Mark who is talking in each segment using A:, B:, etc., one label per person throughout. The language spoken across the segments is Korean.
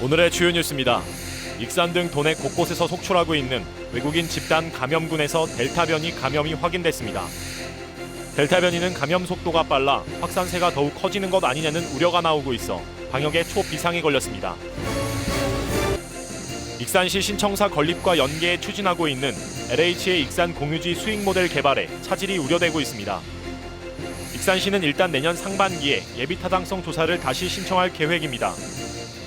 A: 오늘의 주요 뉴스입니다. 익산 등 도내 곳곳에서 속출하고 있는 외국인 집단 감염군에서 델타 변이 감염이 확인됐습니다. 델타 변이는 감염 속도가 빨라 확산세가 더욱 커지는 것 아니냐는 우려가 나오고 있어 방역에 초비상이 걸렸습니다. 익산시 신청사 건립과 연계해 추진하고 있는 LH의 익산 공유지 수익 모델 개발에 차질이 우려되고 있습니다. 익산시는 일단 내년 상반기에 예비 타당성 조사를 다시 신청할 계획입니다.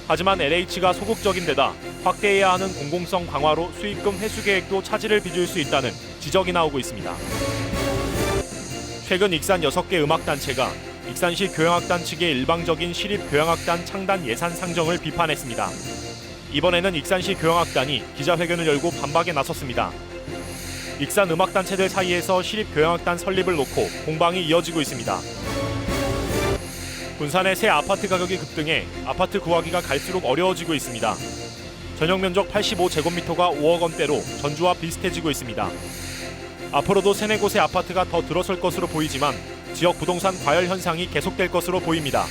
A: 하지만 LH가 소극적인 데다 확대해야 하는 공공성 강화로 수익금 회수 계획도 차질을 빚을 수 있다는 지적이 나오고 있습니다. 최근 익산 6개 음악단체가 익산시 교향악단 측의 일방적인 시립교향악단 창단 예산 상정을 비판했습니다. 이번에는 익산시 교향악단이 기자회견을 열고 반박에 나섰습니다. 익산 음악단체들 사이에서 시립교향악단 설립을 놓고 공방이 이어지고 있습니다. 군산의 새 아파트 가격이 급등해 아파트 구하기가 갈수록 어려워지고 있습니다. 전용 면적 85제곱미터가 5억 원대로 전주와 비슷해지고 있습니다. 앞으로도 3-4곳의 아파트가 더 들어설 것으로 보이지만 지역 부동산 과열 현상이 계속될 것으로 보입니다.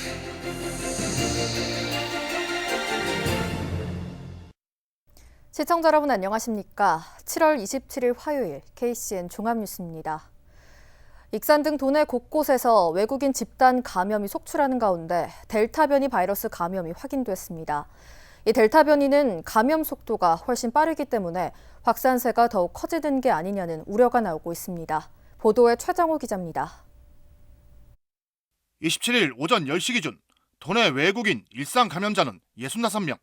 B: 시청자 여러분 안녕하십니까? 7월 27일 화요일 KCN 종합뉴스입니다. 익산 등 도내 곳곳에서 외국인 집단 감염이 속출하는 가운데 델타 변이 바이러스 감염이 확인됐습니다. 이 델타 변이는 감염 속도가 훨씬 빠르기 때문에 확산세가 더욱 커지는 게 아니냐는 우려가 나오고 있습니다. 보도에 최정호 기자입니다.
C: 27일 오전 10시 기준 도내 외국인 일상 감염자는 65명,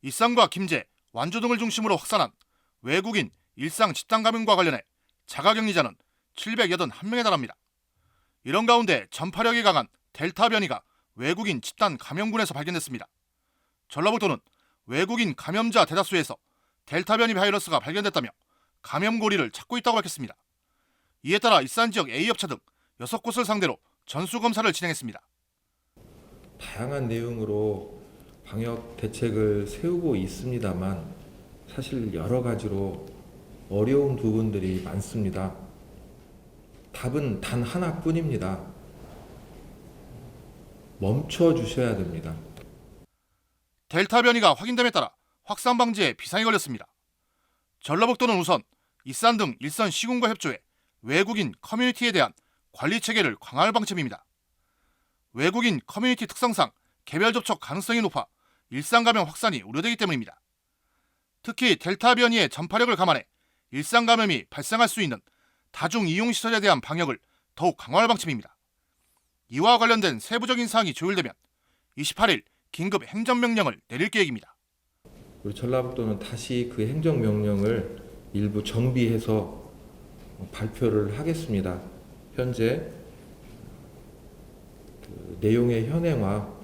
C: 익산과 김제, 완주 등을 중심으로 확산한 외국인 일상 집단 감염과 관련해 자가격리자는 781명에 달합니다. 이런 가운데 전파력이 강한 델타 변이가 외국인 집단 감염군에서 발견됐습니다. 전라북도는 외국인 감염자 대다수에서 델타 변이 바이러스가 발견됐다며 감염 고리를 찾고 있다고 밝혔습니다. 이에 따라 익산 지역 A업체 등 6곳을 상대로 전수검사를 진행했습니다.
D: 다양한 내용으로 방역 대책을 세우고 있습니다만 사실 여러 가지로 어려운 부분들이 많습니다. 답은 단 하나뿐입니다. 멈춰 주셔야 됩니다.
C: 델타 변이가 확인됨에 따라 확산 방지에 비상이 걸렸습니다. 전라북도는 우선 익산 등 일선 시군과 협조해 외국인 커뮤니티에 대한 관리 체계를 강화할 방침입니다. 외국인 커뮤니티 특성상 개별 접촉 가능성이 높아 일상 감염 확산이 우려되기 때문입니다. 특히 델타 변이의 전파력을 감안해 일상 감염이 발생할 수 있는 다중 이용 시설에 대한 방역을 더욱 강화할 방침입니다. 이와 관련된 세부적인 사항이 조율되면 28일 긴급 행정명령을 내릴 계획입니다.
D: 우리 전라북도는 다시 그 행정명령을 일부 정비해서 발표를 하겠습니다. 현재 그 내용의 현행화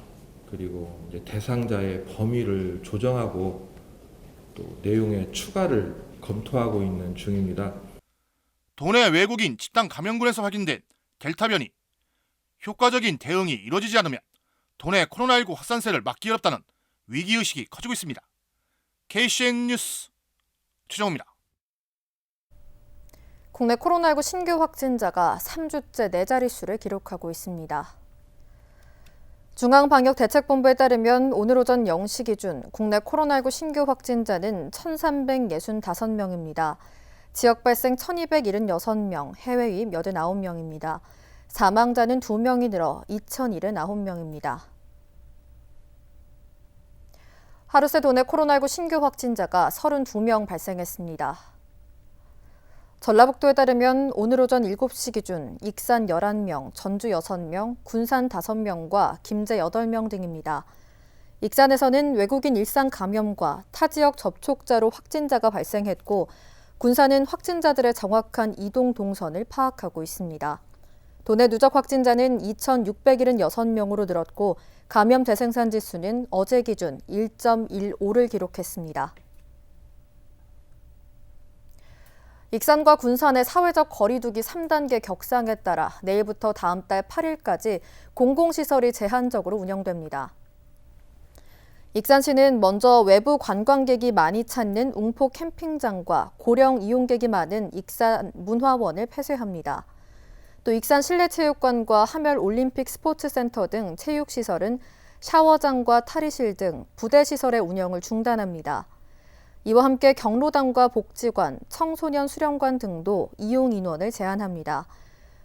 D: 그리고 이제 대상자의 범위를 조정하고 또 내용의 추가를 검토하고 있는 중입니다.
C: 도내 외국인 집단 감염군에서 확인된 델타 변이. 효과적인 대응이 이루어지지 않으면 도내 코로나19 확산세를 막기 어렵다는 위기의식이 커지고 있습니다. KCN 뉴스 최정호입니다.
B: 국내 코로나19 신규 확진자가 3주째 4자릿수를 기록하고 있습니다. 중앙방역대책본부에 따르면 오늘 오전 0시 기준 국내 코로나19 신규 확진자는 1,365명입니다. 지역 발생 1,276명, 해외 유입 89명입니다. 사망자는 2명이 늘어 2,079명입니다. 하루 새 도내 코로나19 신규 확진자가 32명 발생했습니다. 전라북도에 따르면 오늘 오전 7시 기준 익산 11명, 전주 6명, 군산 5명과 김제 8명 등입니다. 익산에서는 외국인 일상 감염과 타 지역 접촉자로 확진자가 발생했고 군산은 확진자들의 정확한 이동 동선을 파악하고 있습니다. 도내 누적 확진자는 2,676명으로 늘었고 감염 재생산 지수는 어제 기준 1.15를 기록했습니다. 익산과 군산의 사회적 거리 두기 3단계 격상에 따라 내일부터 다음 달 8일까지 공공시설이 제한적으로 운영됩니다. 익산시는 먼저 외부 관광객이 많이 찾는 웅포 캠핑장과 고령 이용객이 많은 익산 문화원을 폐쇄합니다. 또 익산 실내체육관과 하멸 올림픽 스포츠센터 등 체육시설은 샤워장과 탈의실 등 부대 시설의 운영을 중단합니다. 이와 함께 경로당과 복지관, 청소년 수련관 등도 이용 인원을 제한합니다.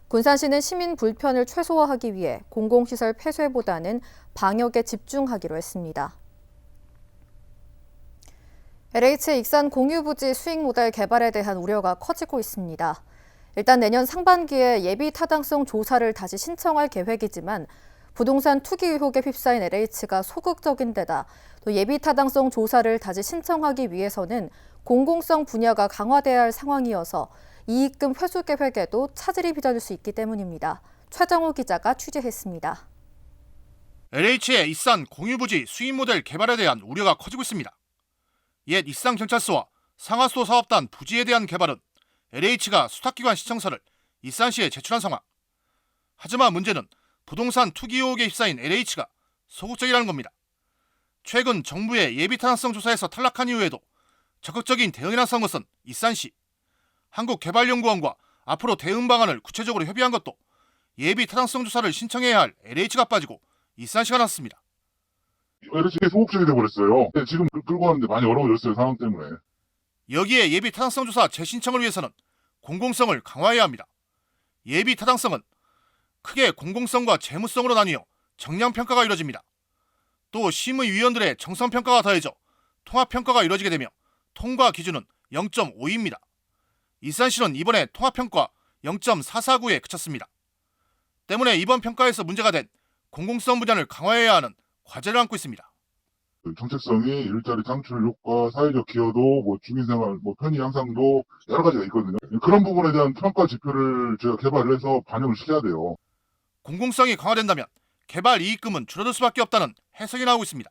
B: 군산시는 시민 불편을 최소화하기 위해 공공시설 폐쇄보다는 방역에 집중하기로 했습니다. LH의 익산 공유부지 수익 모델 개발에 대한 우려가 커지고 있습니다. 일단 내년 상반기에 예비 타당성 조사를 다시 신청할 계획이지만 부동산 투기 의혹에 휩싸인 LH가 소극적인 데다 또 예비 타당성 조사를 다시 신청하기 위해서는 공공성 분야가 강화돼야 할 상황이어서 이익금 회수 계획에도 차질이 빚어질 수 있기 때문입니다. 최정우 기자가 취재했습니다.
C: LH의 익산 공유부지 수익 모델 개발에 대한 우려가 커지고 있습니다. 옛 익산경찰서와 상하수도 사업단 부지에 대한 개발은 LH가 수탁기관 신청서를 익산시에 제출한 상황. 하지만 문제는 부동산 투기 의혹에 휩싸인 LH가 소극적이라는 겁니다. 최근 정부의 예비 타당성 조사에서 탈락한 이후에도 적극적인 대응에 나선 것은 익산시. 한국개발연구원과 앞으로 대응 방안을 구체적으로 협의한 것도 예비 타당성 조사를 신청해야 할 LH가 빠지고 익산시가 나섰습니다.
E: LH가 소극적이 돼버렸어요. 지금 끌고 가는데 많이 어려워졌어요, 상황 때문에.
C: 여기에 예비 타당성 조사 재신청을 위해서는 공공성을 강화해야 합니다. 예비 타당성은 크게 공공성과 재무성으로 나뉘어 정량평가가 이루어집니다. 또 심의위원들의 정성평가가 더해져 통합평가가 이루어지게 되며 통과 기준은 0.5입니다. 익산시는 이번에 통합평가 0.449에 그쳤습니다. 때문에 이번 평가에서 문제가 된 공공성 분야를 강화해야 하는 과제를 안고 있습니다.
E: 정책성이 일자리 창출 효과, 사회적 기여도, 주민생활, 편의 향상도 여러 가지가 있거든요. 그런 부분에 대한 평가 지표를 저희가 개발을 해서 반영을 시켜야 돼요.
C: 공공성이 강화된다면 개발 이익금은 줄어들 수밖에 없다는 해석이 나오고 있습니다.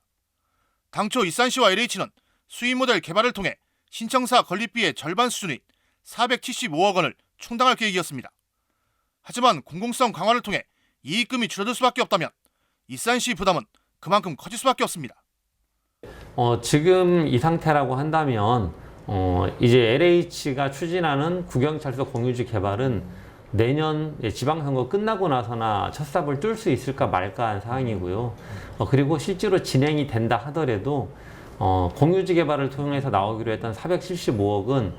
C: 당초 익산시와 LH는 수익 모델 개발을 통해 신청사 건립비의 절반 수준인 475억 원을 충당할 계획이었습니다. 하지만 공공성 강화를 통해 이익금이 줄어들 수밖에 없다면 익산시 부담은 그만큼 커질 수밖에 없습니다.
F: 지금 이 상태라고 한다면 이제 LH가 추진하는 국영찰서 공유지 개발은 내년 지방선거 끝나고 나서나 첫 삽을 뚫을 수 있을까 말까 한 상황이고요. 그리고 실제로 진행이 된다 하더라도 공유지 개발을 통해서 나오기로 했던 475억은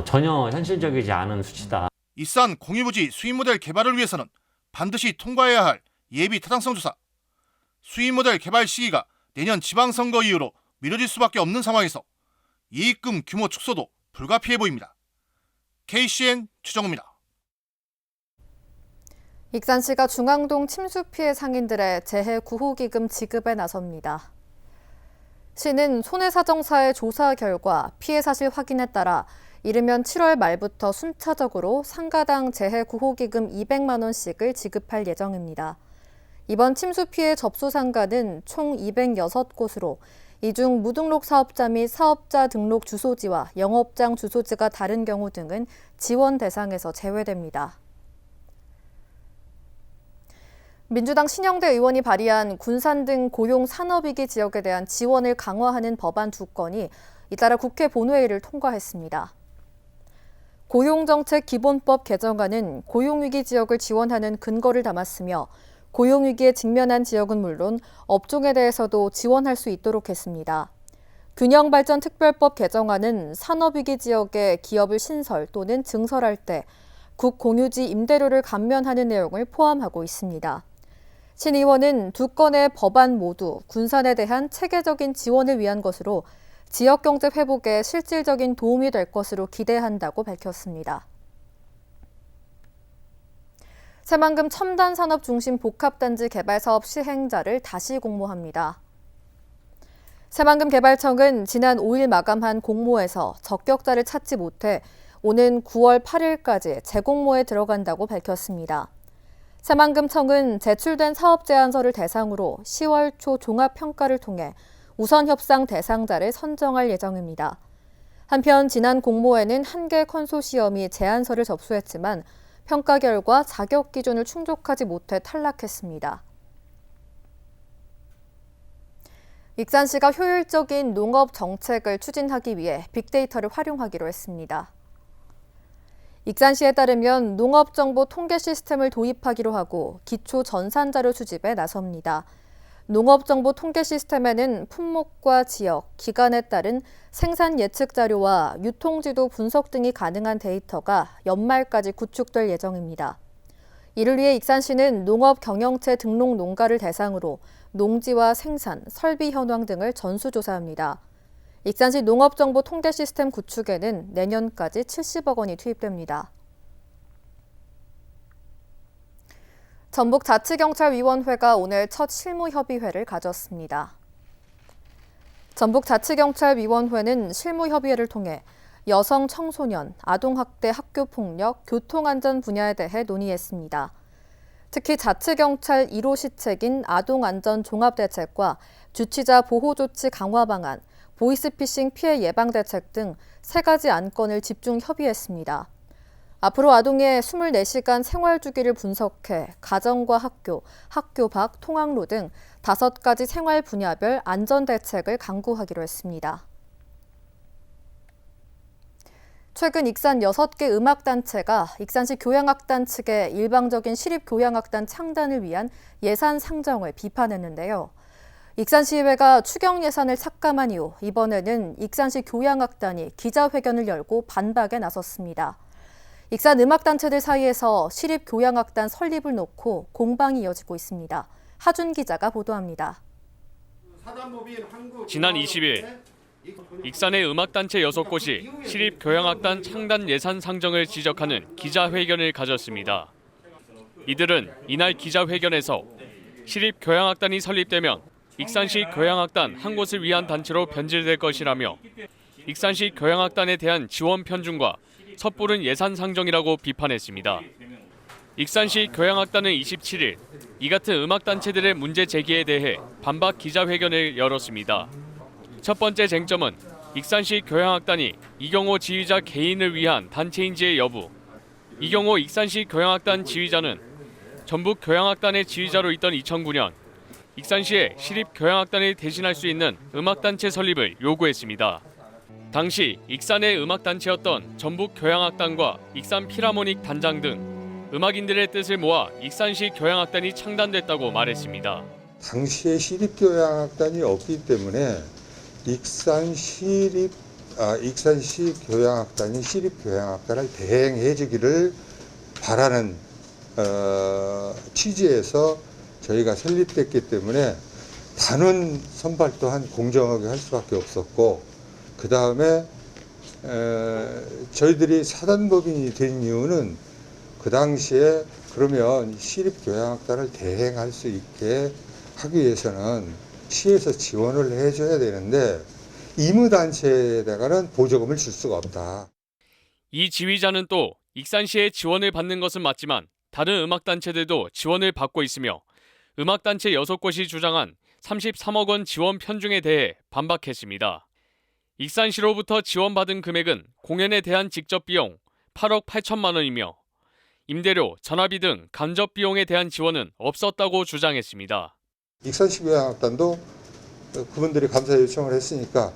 F: 전혀 현실적이지 않은 수치다.
C: 익산 공유부지 수익 모델 개발을 위해서는 반드시 통과해야 할 예비 타당성 조사. 수익 모델 개발 시기가 내년 지방선거 이후로 미뤄질 수밖에 없는 상황에서 이익금 규모 축소도 불가피해 보입니다. KCN 최정우입니다.
B: 익산시가 중앙동 침수 피해 상인들의 재해 구호기금 지급에 나섭니다. 시는 손해사정사의 조사 결과 피해 사실 확인에 따라 이르면 7월 말부터 순차적으로 상가당 재해 구호기금 200만 원씩을 지급할 예정입니다. 이번 침수 피해 접수 상가는 총 206곳으로 이 중 무등록 사업자 및 사업자 등록 주소지와 영업장 주소지가 다른 경우 등은 지원 대상에서 제외됩니다. 민주당 신영대 의원이 발의한 군산 등 고용 산업위기 지역에 대한 지원을 강화하는 법안 2건이 잇따라 국회 본회의를 통과했습니다. 고용정책 기본법 개정안은 고용위기 지역을 지원하는 근거를 담았으며 고용위기에 직면한 지역은 물론 업종에 대해서도 지원할 수 있도록 했습니다. 균형발전특별법 개정안은 산업위기 지역에 기업을 신설 또는 증설할 때 국공유지 임대료를 감면하는 내용을 포함하고 있습니다. 신 의원은 2건의 법안 모두 군산에 대한 체계적인 지원을 위한 것으로 지역경제 회복에 실질적인 도움이 될 것으로 기대한다고 밝혔습니다. 새만금 첨단산업 중심 복합단지 개발 사업 시행자를 다시 공모합니다. 새만금 개발청은 지난 5일 마감한 공모에서 적격자를 찾지 못해 오는 9월 8일까지 재공모에 들어간다고 밝혔습니다. 새만금청은 제출된 사업 제안서를 대상으로 10월 초 종합평가를 통해 우선 협상 대상자를 선정할 예정입니다. 한편 지난 공모에는 1개 컨소시엄이 제안서를 접수했지만 평가 결과 자격 기준을 충족하지 못해 탈락했습니다. 익산시가 효율적인 농업 정책을 추진하기 위해 빅데이터를 활용하기로 했습니다. 익산시에 따르면 농업정보 통계 시스템을 도입하기로 하고 기초 전산자료 수집에 나섭니다. 농업정보 통계 시스템에는 품목과 지역, 기간에 따른 생산 예측 자료와 유통지도 분석 등이 가능한 데이터가 연말까지 구축될 예정입니다. 이를 위해 익산시는 농업 경영체 등록 농가를 대상으로 농지와 생산, 설비 현황 등을 전수조사합니다. 익산시 농업정보 통계 시스템 구축에는 내년까지 70억 원이 투입됩니다. 전북자치경찰위원회가 오늘 첫 실무협의회를 가졌습니다. 전북자치경찰위원회는 실무협의회를 통해 여성, 청소년, 아동학대, 학교폭력, 교통안전 분야에 대해 논의했습니다. 특히 자치경찰 1호 시책인 아동안전 종합대책과 주치자 보호조치 강화 방안, 보이스피싱 피해 예방 대책 등 3가지 안건을 집중 협의했습니다. 앞으로 아동의 24시간 생활 주기를 분석해 가정과 학교, 학교 밖, 통학로 등 5가지 생활 분야별 안전 대책을 강구하기로 했습니다. 최근 익산 6개 음악단체가 익산시 교향악단 측의 일방적인 시립교향악단 창단을 위한 예산 상정을 비판했는데요. 익산시의회가 추경 예산을 삭감한 이후 이번에는 익산시 교향악단이 기자회견을 열고 반박에 나섰습니다. 익산 음악단체들 사이에서 시립교향악단 설립을 놓고 공방이 이어지고 있습니다. 하준 기자가 보도합니다.
G: 지난 20일 익산의 음악단체 6곳이 시립교향악단 창단 예산 상정을 지적하는 기자회견을 가졌습니다. 이들은 이날 기자회견에서 시립교향악단이 설립되면 익산시 교향악단 한 곳을 위한 단체로 변질될 것이라며 익산시 교향악단에 대한 지원 편중과 섣부른 예산 상정이라고 비판했습니다. 익산시 교향악단은 27일 이 같은 음악단체들의 문제 제기에 대해 반박 기자회견을 열었습니다. 첫 번째 쟁점은 익산시 교향악단이 이경호 지휘자 개인을 위한 단체인지의 여부. 이경호 익산시 교향악단 지휘자는 전북 교향악단의 지휘자로 있던 2009년 익산시에 시립교향악단을 대신할 수 있는 음악단체 설립을 요구했습니다. 당시 익산의 음악단체였던 전북교향악단과 익산 필하모닉 단장 등 음악인들의 뜻을 모아 익산시 교향악단이 창단됐다고 말했습니다.
H: 당시에 시립교향악단이 없기 때문에 익산시 교향악단이 시립교향악단을 대행해 주기를 바라는 취지에서 저희가 설립됐기 때문에 단원 선발 또한 공정하게 할 수밖에 없었고, 그 다음에 저희들이 사단법인이 된 이유는 그 당시에 그러면 시립교향악단을 대행할 수 있게 하기 위해서는 시에서 지원을 해줘야 되는데 임의단체에다가는 보조금을 줄 수가 없다.
G: 이 지휘자는 또 익산시의 지원을 받는 것은 맞지만 다른 음악단체들도 지원을 받고 있으며 음악단체 6곳이 주장한 33억 원 지원 편중에 대해 반박했습니다. 익산시로부터 지원받은 금액은 공연에 대한 직접 비용 8억 8천만 원이며 임대료, 전화비 등 간접 비용에 대한 지원은 없었다고 주장했습니다.
H: 익산시 교향악단도 그분들이 감사 요청을 했으니까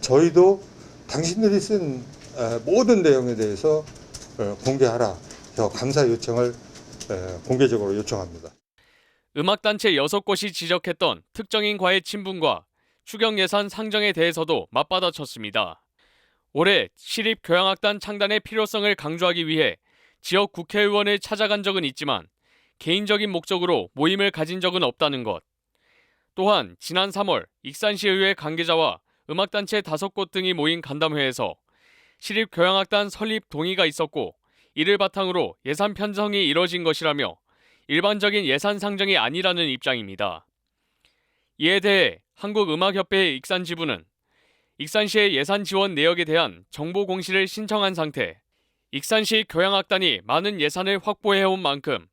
H: 저희도 당신들이 쓴 모든 내용에 대해서 공개하라. 감사 요청을 공개적으로 요청합니다.
G: 음악단체 6곳이 지적했던 특정인과의 친분과 추경 예산 상정에 대해서도 맞받아쳤습니다. 올해 시립교향악단 창단의 필요성을 강조하기 위해 지역 국회의원을 찾아간 적은 있지만 개인적인 목적으로 모임을 가진 적은 없다는 것. 또한 지난 3월 익산시의회 관계자와 음악단체 5곳 등이 모인 간담회에서 시립교향악단 설립 동의가 있었고 이를 바탕으로 예산 편성이 이뤄진 것이라며 일반적인 예산 상정이 아니라는 입장입니다. 이에 대해 한국음악협회의 익산지부는 익산시의 예산 지원 내역에 대한 정보 공시를 신청한 상태, 익산시 교향악단이 많은 예산을 확보해온 만큼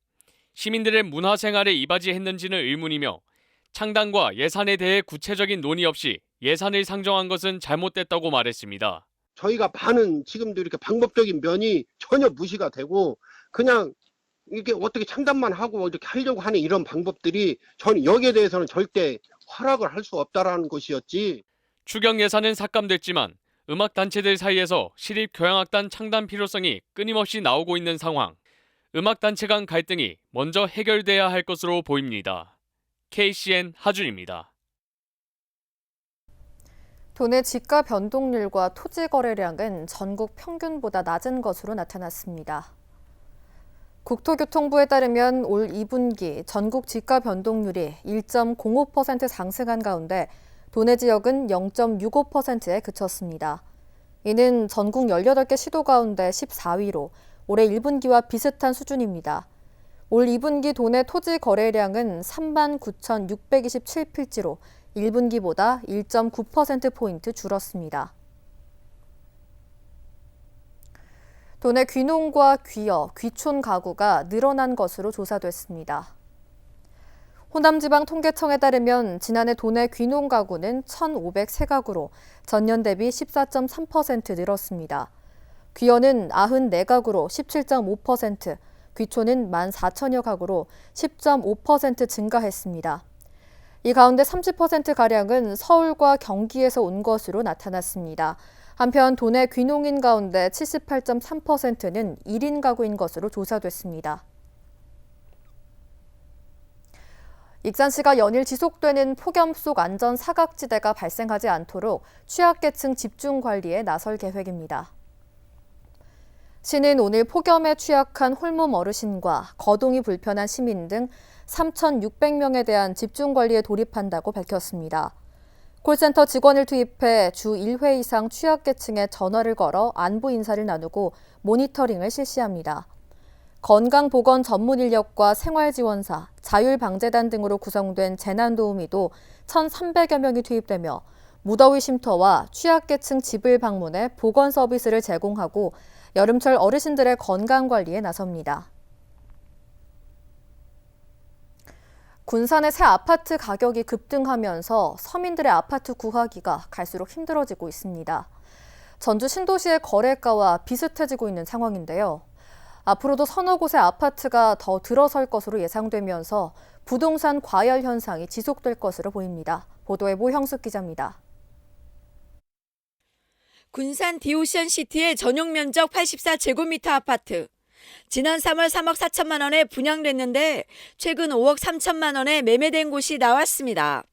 G: 시민들의 문화생활에 이바지했는지는 의문이며 창단과 예산에 대해 구체적인 논의 없이 예산을 상정한 것은 잘못됐다고 말했습니다.
I: 저희가 많은 지금도 이렇게 방법적인 면이 전혀 무시가 되고 그냥 이렇게 어떻게 창단만 하고 이렇게 하려고 하는 이런 방법들이 저는 여기에 대해서는 절대 허락을 할 수 없다라는 것이었지.
G: 추경 예산은 삭감됐지만 음악단체들 사이에서 시립교향악단 창단 필요성이 끊임없이 나오고 있는 상황. 음악단체 간 갈등이 먼저 해결돼야 할 것으로 보입니다. KCN 하준입니다.
B: 도내 지가 변동률과 토지 거래량은 전국 평균보다 낮은 것으로 나타났습니다. 국토교통부에 따르면 올 2분기 전국 지가 변동률이 1.05% 상승한 가운데 도내 지역은 0.65%에 그쳤습니다. 이는 전국 18개 시도 가운데 14위로 올해 1분기와 비슷한 수준입니다. 올 2분기 도내 토지 거래량은 39,627필지로 1분기보다 1.9%포인트 줄었습니다. 도내 귀농과 귀여, 귀촌 가구가 늘어난 것으로 조사됐습니다. 호남지방통계청에 따르면 지난해 도내 귀농 가구는 1,503가구로 전년 대비 14.3% 늘었습니다. 귀여는 94가구로 17.5%, 귀촌은 14,000여 가구로 10.5% 증가했습니다. 이 가운데 30%가량은 서울과 경기에서 온 것으로 나타났습니다. 한편 도내 귀농인 가운데 78.3%는 1인 가구인 것으로 조사됐습니다. 익산시가 연일 지속되는 폭염 속 안전 사각지대가 발생하지 않도록 취약계층 집중 관리에 나설 계획입니다. 시는 오늘 폭염에 취약한 홀몸 어르신과 거동이 불편한 시민 등 3,600명에 대한 집중 관리에 돌입한다고 밝혔습니다. 콜센터 직원을 투입해 주 1회 이상 취약계층에 전화를 걸어 안부 인사를 나누고 모니터링을 실시합니다. 건강보건 전문 인력과 생활지원사, 자율방재단 등으로 구성된 재난도우미도 1,300여 명이 투입되며 무더위 쉼터와 취약계층 집을 방문해 보건 서비스를 제공하고 여름철 어르신들의 건강관리에 나섭니다. 군산의 새 아파트 가격이 급등하면서 서민들의 아파트 구하기가 갈수록 힘들어지고 있습니다. 전주 신도시의 거래가와 비슷해지고 있는 상황인데요. 앞으로도 서너 곳의 아파트가 더 들어설 것으로 예상되면서 부동산 과열 현상이 지속될 것으로 보입니다. 보도에 모형숙 기자입니다.
J: 군산 디오션시티의 전용 면적 84제곱미터 아파트. 지난 3월 3억 4천만 원에 분양됐는데 최근 5억 3천만 원에 매매된 곳이 나왔습니다.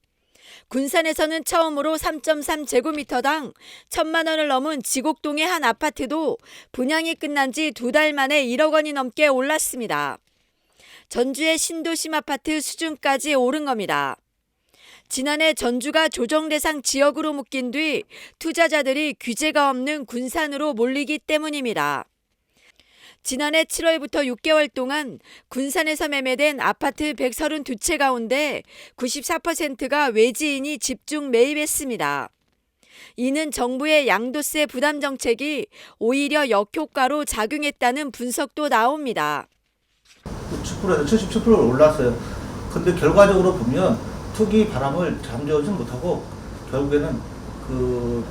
J: 군산에서는 처음으로 3.3제곱미터당 1,000만 원을 넘은 지곡동의 한 아파트도 분양이 끝난 지 2달 만에 1억 원이 넘게 올랐습니다. 전주의 신도심 아파트 수준까지 오른 겁니다. 지난해 전주가 조정 대상 지역으로 묶인 뒤 투자자들이 규제가 없는 군산으로 몰리기 때문입니다. 지난해 7월부터 6개월 동안 군산에서 매매된 아파트 132채 가운데 94%가 외지인이 집중 매입했습니다. 이는 정부의 양도세 부담 정책이 오히려 역효과로 작용했다는 분석도 나옵니다.
K: 90%에서 77%가 올랐어요. 근데 결과적으로 보면 투기 바람을 잠재우지 못하고 결국에는 그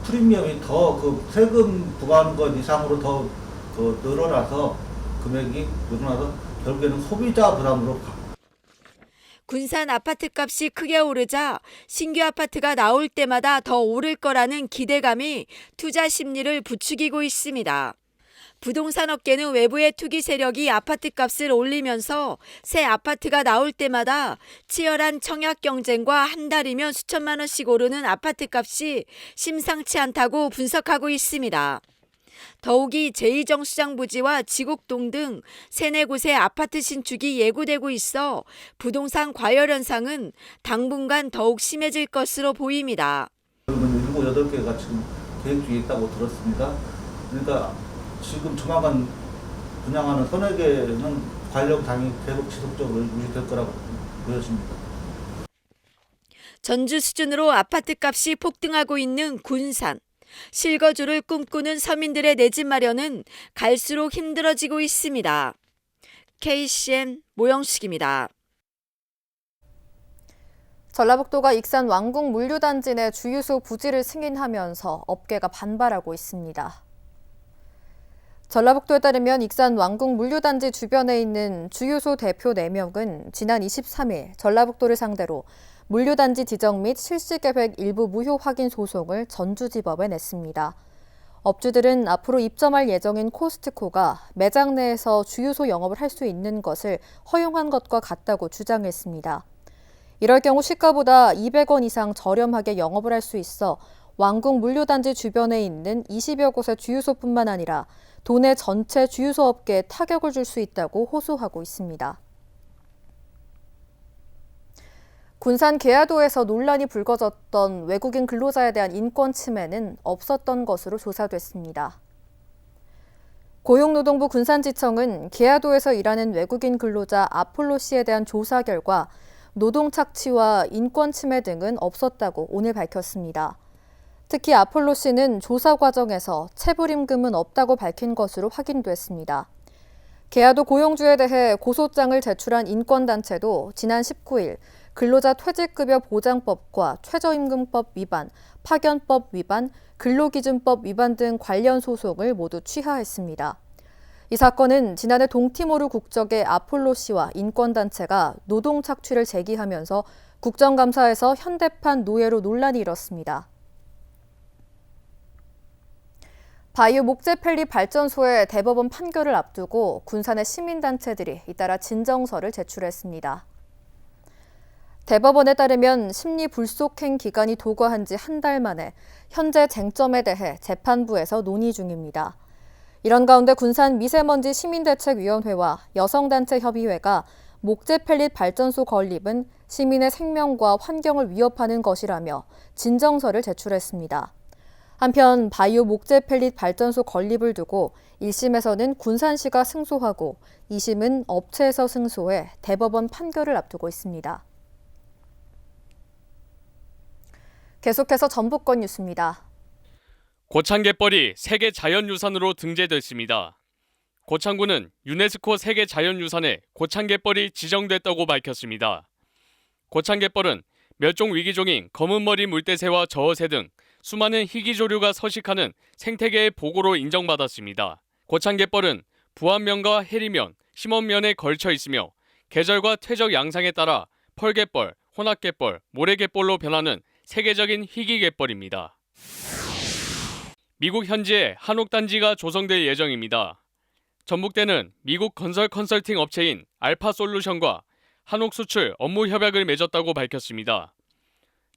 K: 프리미엄이 더 그 세금 부과하는 것 이상으로 더 늘어나서 금액이 늘어나서 결국에는 소비자 부담으로
J: 군산 아파트값이 크게 오르자 신규 아파트가 나올 때마다 더 오를 거라는 기대감이 투자 심리를 부추기고 있습니다. 부동산 업계는 외부의 투기 세력이 아파트값을 올리면서 새 아파트가 나올 때마다 치열한 청약 경쟁과 한 달이면 수천만 원씩 오르는 아파트값이 심상치 않다고 분석하고 있습니다. 더욱이 제2정수장 부지와 지곡동 등 3-4곳의 아파트 신축이 예고되고 있어 부동산 과열 현상은 당분간 더욱 심해질 것으로 보입니다.
K: 7-8개가 지금 계획 중에 있다고 들었습니다. 그러니까 지금 조만간 분양하는 3-4개는 관련 당이 계속 지속적으로 유지될 거라고 보여집니다.
J: 전주 수준으로 아파트값이 폭등하고 있는 군산. 실거주를 꿈꾸는 서민들의 내 집 마련은 갈수록 힘들어지고 있습니다. KCN 모형숙입니다.
B: 전라북도가 익산 왕궁 물류단지 내 주유소 부지를 승인하면서 업계가 반발하고 있습니다. 전라북도에 따르면 익산 왕궁 물류단지 주변에 있는 주유소 대표 4명은 지난 23일 전라북도를 상대로 물류단지 지정 및 실시계획 일부 무효 확인 소송을 전주지법에 냈습니다. 업주들은 앞으로 입점할 예정인 코스트코가 매장 내에서 주유소 영업을 할 수 있는 것을 허용한 것과 같다고 주장했습니다. 이럴 경우 시가보다 200원 이상 저렴하게 영업을 할 수 있어 왕궁 물류단지 주변에 있는 20여 곳의 주유소뿐만 아니라 도내 전체 주유소 업계에 타격을 줄 수 있다고 호소하고 있습니다. 군산 계야도에서 논란이 불거졌던 외국인 근로자에 대한 인권 침해는 없었던 것으로 조사됐습니다. 고용노동부 군산지청은 계야도에서 일하는 외국인 근로자 아폴로 씨에 대한 조사 결과 노동 착취와 인권 침해 등은 없었다고 오늘 밝혔습니다. 특히 아폴로 씨는 조사 과정에서 체불임금은 없다고 밝힌 것으로 확인됐습니다. 계야도 고용주에 대해 고소장을 제출한 인권단체도 지난 19일 근로자 퇴직급여 보장법과 최저임금법 위반, 파견법 위반, 근로기준법 위반 등 관련 소송을 모두 취하했습니다. 이 사건은 지난해 동티모르 국적의 아폴로 씨와 인권단체가 노동 착취를 제기하면서 국정감사에서 현대판 노예로 논란이 일었습니다. 바이오 목재 펠릿 발전소의 대법원 판결을 앞두고 군산의 시민단체들이 잇따라 진정서를 제출했습니다. 대법원에 따르면 심리 불속행 기간이 도과한 지 한 달 만에 현재 쟁점에 대해 재판부에서 논의 중입니다. 이런 가운데 군산 미세먼지 시민대책위원회와 여성단체협의회가 목재 펠릿 발전소 건립은 시민의 생명과 환경을 위협하는 것이라며 진정서를 제출했습니다. 한편 바이오 목재 펠릿 발전소 건립을 두고 1심에서는 군산시가 승소하고 2심은 업체에서 승소해 대법원 판결을 앞두고 있습니다. 계속해서 전북권 뉴스입니다.
G: 고창갯벌이 세계 자연유산으로 등재됐습니다. 고창군은 유네스코 세계 자연유산에 고창갯벌이 지정됐다고 밝혔습니다. 고창갯벌은 멸종 위기종인 검은머리 물대새와 저어새 등 수많은 희귀조류가 서식하는 생태계의 보고로 인정받았습니다. 고창갯벌은 부안면과 해리면, 심원면에 걸쳐 있으며 계절과 퇴적 양상에 따라 펄갯벌, 혼합갯벌, 모래갯벌로 변하는 세계적인 희귀갯벌입니다. 미국 현지에 한옥단지가 조성될 예정입니다. 전북대는 미국 건설 컨설팅 업체인 알파솔루션과 한옥 수출 업무 협약을 맺었다고 밝혔습니다.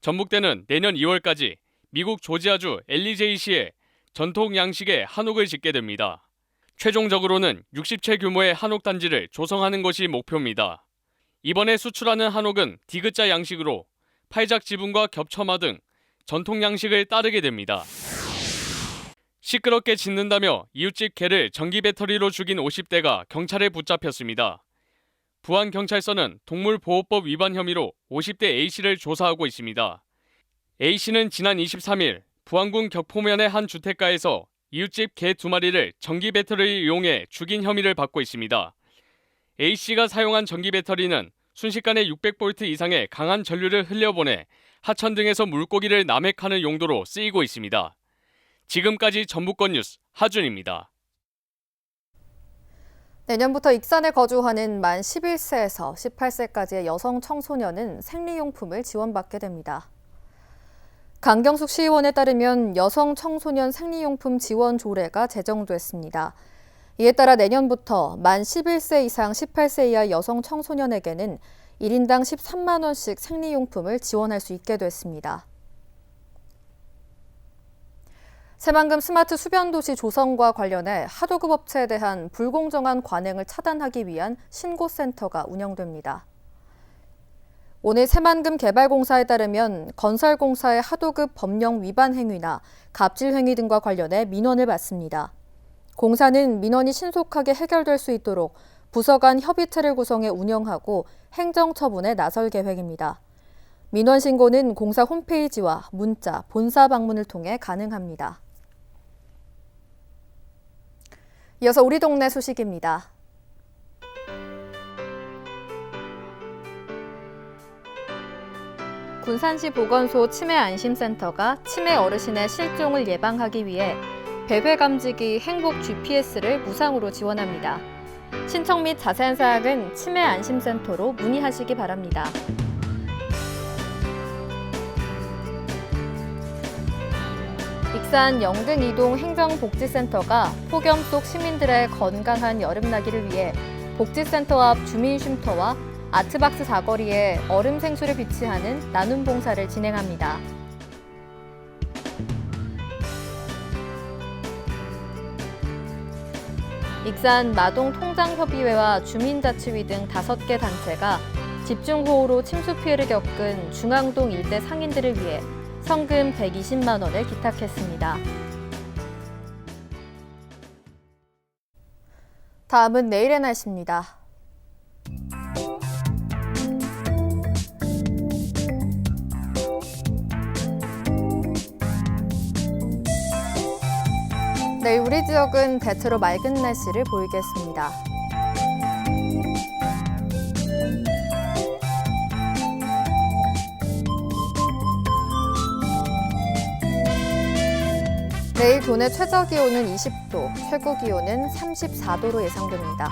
G: 전북대는 내년 2월까지 미국 조지아주 LEJ시에 전통 양식의 한옥을 짓게 됩니다. 최종적으로는 60채 규모의 한옥단지를 조성하는 것이 목표입니다. 이번에 수출하는 한옥은 디귿자 양식으로 팔작 지붕과 겹쳐마 등 전통 양식을 따르게 됩니다. 시끄럽게 짖는다며 이웃집 개를 전기 배터리로 죽인 50대가 경찰에 붙잡혔습니다. 부안경찰서는 동물보호법 위반 혐의로 50대 A씨를 조사하고 있습니다. A씨는 지난 23일 부안군 격포면의 한 주택가에서 이웃집 개 2마리를 전기 배터리를 이용해 죽인 혐의를 받고 있습니다. A씨가 사용한 전기 배터리는 순식간에 600V 이상의 강한 전류를 흘려보내 하천 등에서 물고기를 남획하는 용도로 쓰이고 있습니다. 지금까지 전북권 뉴스 하준입니다.
B: 내년부터 익산에 거주하는 만 11세에서 18세까지의 여성 청소년은 생리용품을 지원받게 됩니다. 강경숙 시의원에 따르면 여성 청소년 생리용품 지원 조례가 제정됐습니다. 이에 따라 내년부터 만 11세 이상 18세 이하 여성 청소년에게는 1인당 13만 원씩 생리용품을 지원할 수 있게 됐습니다. 새만금 스마트 수변도시 조성과 관련해 하도급 업체에 대한 불공정한 관행을 차단하기 위한 신고센터가 운영됩니다. 오늘 새만금 개발공사에 따르면 건설공사의 하도급 법령 위반 행위나 갑질 행위 등과 관련해 민원을 받습니다. 공사는 민원이 신속하게 해결될 수 있도록 부서 간 협의체를 구성해 운영하고 행정처분에 나설 계획입니다. 민원 신고는 공사 홈페이지와 문자, 본사 방문을 통해 가능합니다. 이어서 우리 동네 소식입니다. 군산시 보건소 치매안심센터가 치매 어르신의 실종을 예방하기 위해 배회 감지기 행복 GPS를 무상으로 지원합니다. 신청 및 자세한 사항은 치매안심센터로 문의하시기 바랍니다. 익산 영등이동 행정복지센터가 폭염 속 시민들의 건강한 여름나기를 위해 복지센터 앞 주민쉼터와 아트박스 사거리에 얼음 생수를 비치하는 나눔 봉사를 진행합니다. 익산 마동통장협의회와 주민자치위 등 5개 단체가 집중호우로 침수 피해를 겪은 중앙동 일대 상인들을 위해 성금 120만 원을 기탁했습니다. 다음은 내일의 날씨입니다. 내일 우리 지역은 대체로 맑은 날씨를 보이겠습니다. 내일 도내 최저 기온은 20도, 최고 기온은 34도로 예상됩니다.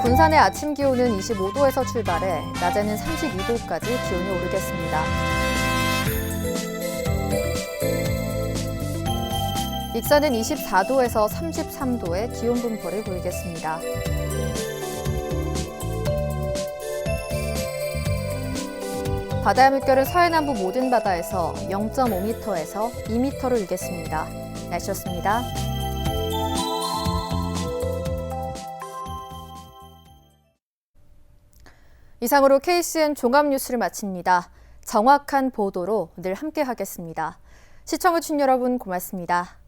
B: 군산의 아침 기온은 25도에서 출발해 낮에는 32도까지 기온이 오르겠습니다. 익산은 24도에서 33도의 기온 분포를 보이겠습니다. 바다의 물결은 서해남부 모든 바다에서 0.5m에서 2m로 일겠습니다. 날씨였습니다. 이상으로 KCN 종합뉴스를 마칩니다. 정확한 보도로 늘 함께하겠습니다. 시청해주신 여러분 고맙습니다.